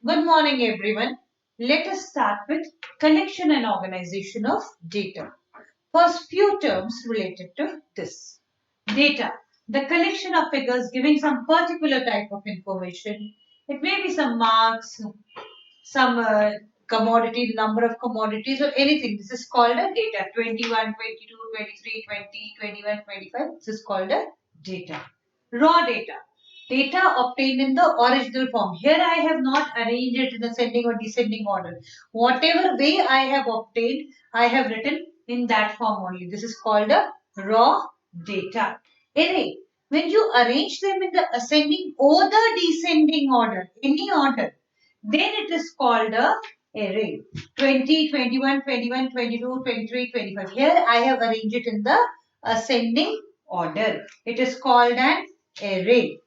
Good morning, everyone. Let us start with collection and organization of data. First, few terms related to this. Data, the collection of figures giving some particular type of information. It may be some marks, some commodity, number of commodities or anything. This is called a data. 21, 22, 23, 20, 21, 25. This is called a data. Raw data. Data obtained in the original form. Here I have not arranged it in ascending or descending order. Whatever way I have obtained, I have written in that form only. This is called a raw data. Array. When you arrange them in the ascending or the descending order, any order, then it is called a array. 20, 21, 21, 22, 23, 25. Here I have arranged it in the ascending order. It is called an array.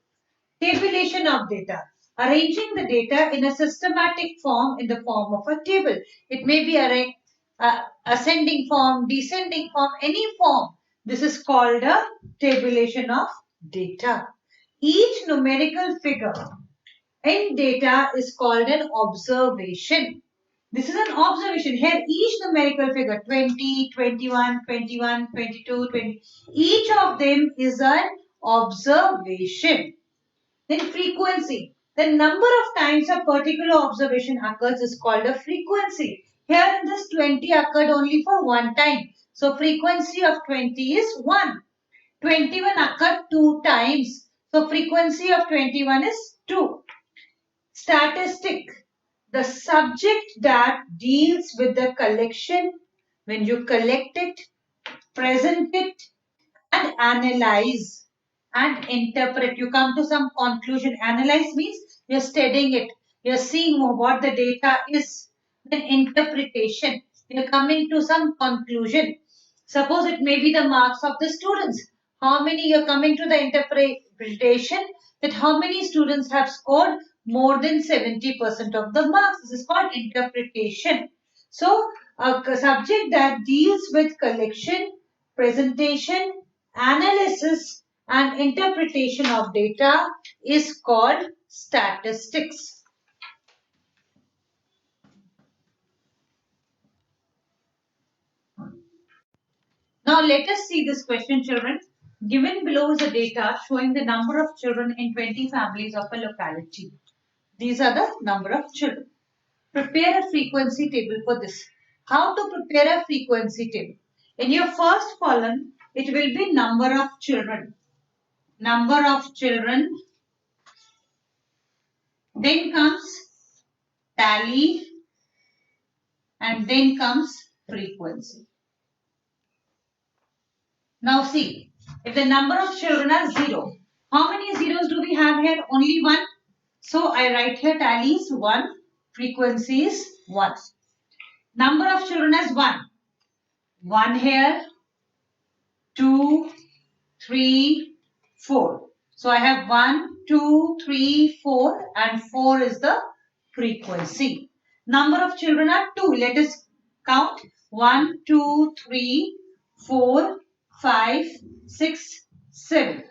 Tabulation of data. Arranging the data in a systematic form in the form of a table. It may be ascending form, descending form, any form. This is called a tabulation of data. Each numerical figure in data is called an observation. This is an observation. Here each numerical figure 20, 21, 21, 22, 20. Each of them is an observation. Then frequency. The number of times a particular observation occurs is called a frequency. Here in this 20 occurred only for one time. So frequency of 20 is 1. 21 occurred 2 times. So frequency of 21 is 2. Statistic. The subject that deals with the collection when you collect it, present it, and analyze and interpret. You come to some conclusion. Analyze means you're studying it. You're seeing what the data is. Then interpretation. You're coming to some conclusion. Suppose it may be the marks of the students. How many you're coming to the interpretation that how many students have scored more than 70% of the marks. This is called interpretation. So a subject that deals with collection, presentation, analysis and interpretation of data is called statistics. Now let us see this question, children. Given below is a data showing the number of children in 20 families of a locality. These are the number of children. Prepare a frequency table for this. How to prepare a frequency table? In your first column, it will be number of children. Number of children. Then comes tally and then comes frequency. Now see, if the number of children are 0, how many zeros do we have here? Only 1. So I write here tally is 1, frequency is 1. Number of children is 1. 1 here, 2, 3, 4. So I have 1, 2, 3, 4 and 4 is the frequency. Number of children are 2. Let us count 1, 2, 3, 4, 5, 6, 7.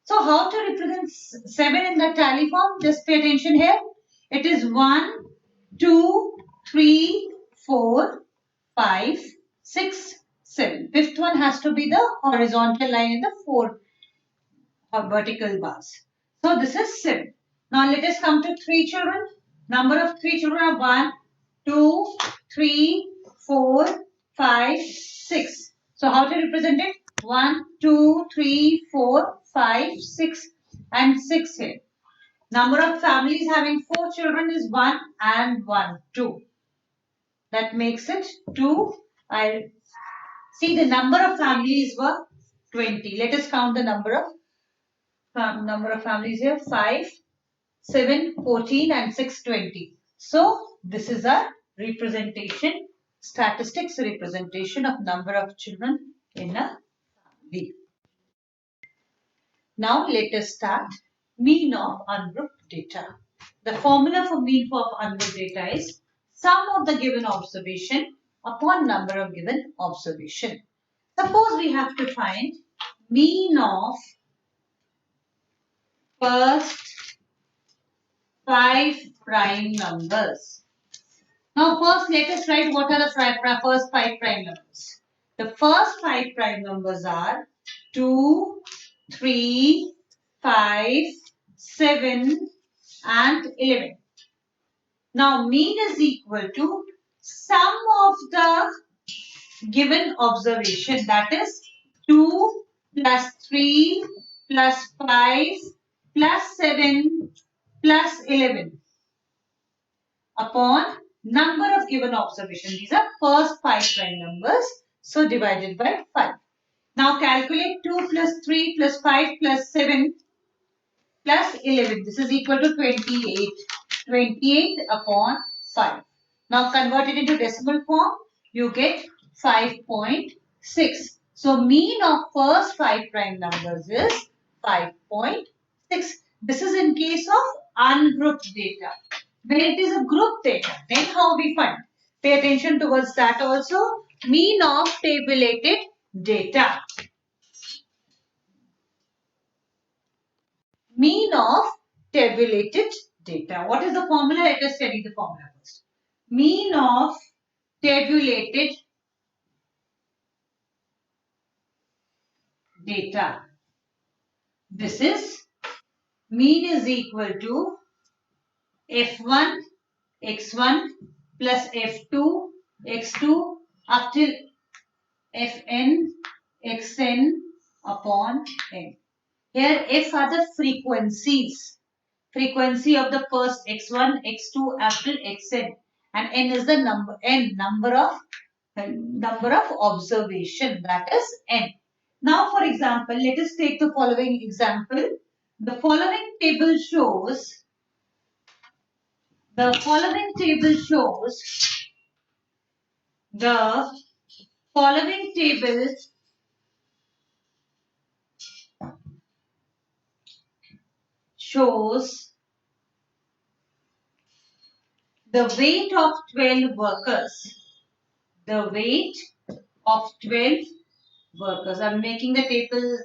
So how to represent 7 in the tally form? Just pay attention here. It is 1, 2, 3, 4, 5, 6, 7. Fifth one has to be the horizontal line in the 4 vertical bars. So this is 7. Now let us come to 3 children. Number of 3 children are 1, 2, 3, 4, 5, 6. So how to represent it? 1, 2, 3, 4, 5, 6 and 6 here. Number of families having 4 children is 1 and 1, 2. That makes it 2. I see the number of families were 20. Let us count the number of families here. 5, 7, 14 and 6, 20. So this is a representation, statistics representation of number of children in a family. Now let us start mean of ungrouped data. The formula for mean of ungrouped data is sum of the given observation upon number of given observation. Suppose we have to find mean of first, 5 prime numbers. Now first let us write what are the first 5 prime numbers. The first 5 prime numbers are 2, 3, 5, 7 and 11. Now mean is equal to sum of the given observation, that is 2 plus 3 plus 5 plus 7 plus 11 upon number of given observation. These are first 5 prime numbers. So divided by 5. Now calculate 2 plus 3 plus 5 plus 7 plus 11. This is equal to 28. 28 upon 5. Now convert it into decimal form. You get 5.6. So mean of first 5 prime numbers is 5.6. This is in case of ungrouped data. When it is a group data, then how we find? Pay attention towards that also. Mean of tabulated data. Mean of tabulated data. What is the formula? Let us study the formula first. Mean of tabulated data. This is mean is equal to F1 x1 plus F2 x2 up till Fn xn upon n. Here F are the frequencies. Frequency of the first x1, x2 up till xn, and n is the number of observation, that is n. Now for example, let us take the following example. The following table shows the following table shows the weight of 12 workers. The weight of 12 workers. I'm making the table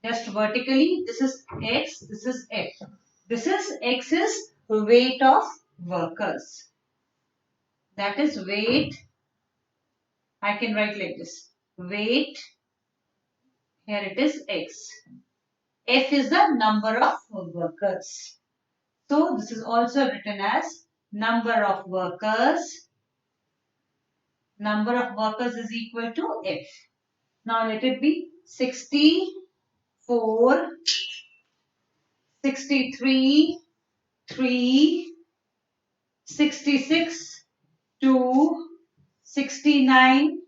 just vertically. This is X, this is F. This is X is weight of workers. That is weight. I can write like this. Weight. Here it is X. F is the number of workers. So this is also written as number of workers. Number of workers is equal to F. Now let it be 64, 63, 3, 66, 2, 69,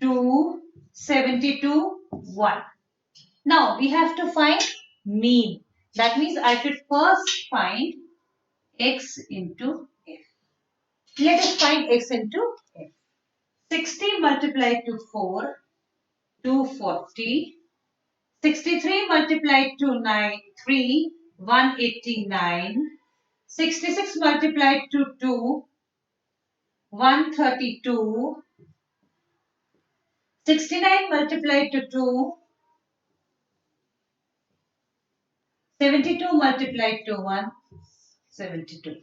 2, 72, 1. Now we have to find mean. That means I should first find x into f. Let us find x into f. 60 multiplied to 4, 240. 63 multiplied to 3, 189. 66 multiplied to 2, 132. 69 multiplied to 2, 72 multiplied to 1, 72.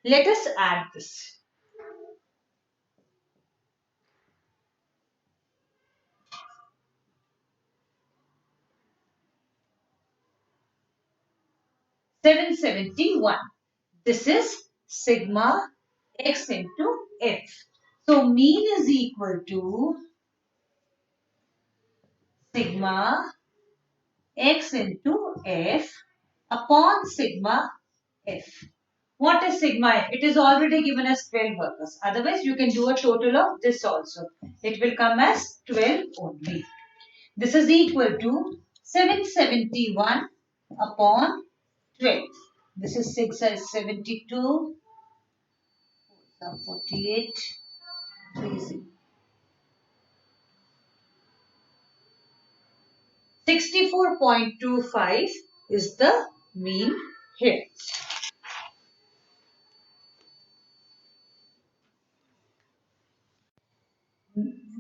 Let us add this. Seven 71. This is sigma x into f. So mean is equal to sigma x into f upon sigma f. What is sigma f? It is already given as 12 workers. Otherwise, you can do a total of this also. It will come as 12 only. This is equal to 771 upon 12. This is 6 as 72, 48, 30. 64.25 is the mean here.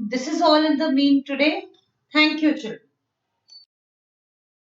This is all in the mean today. Thank you, children.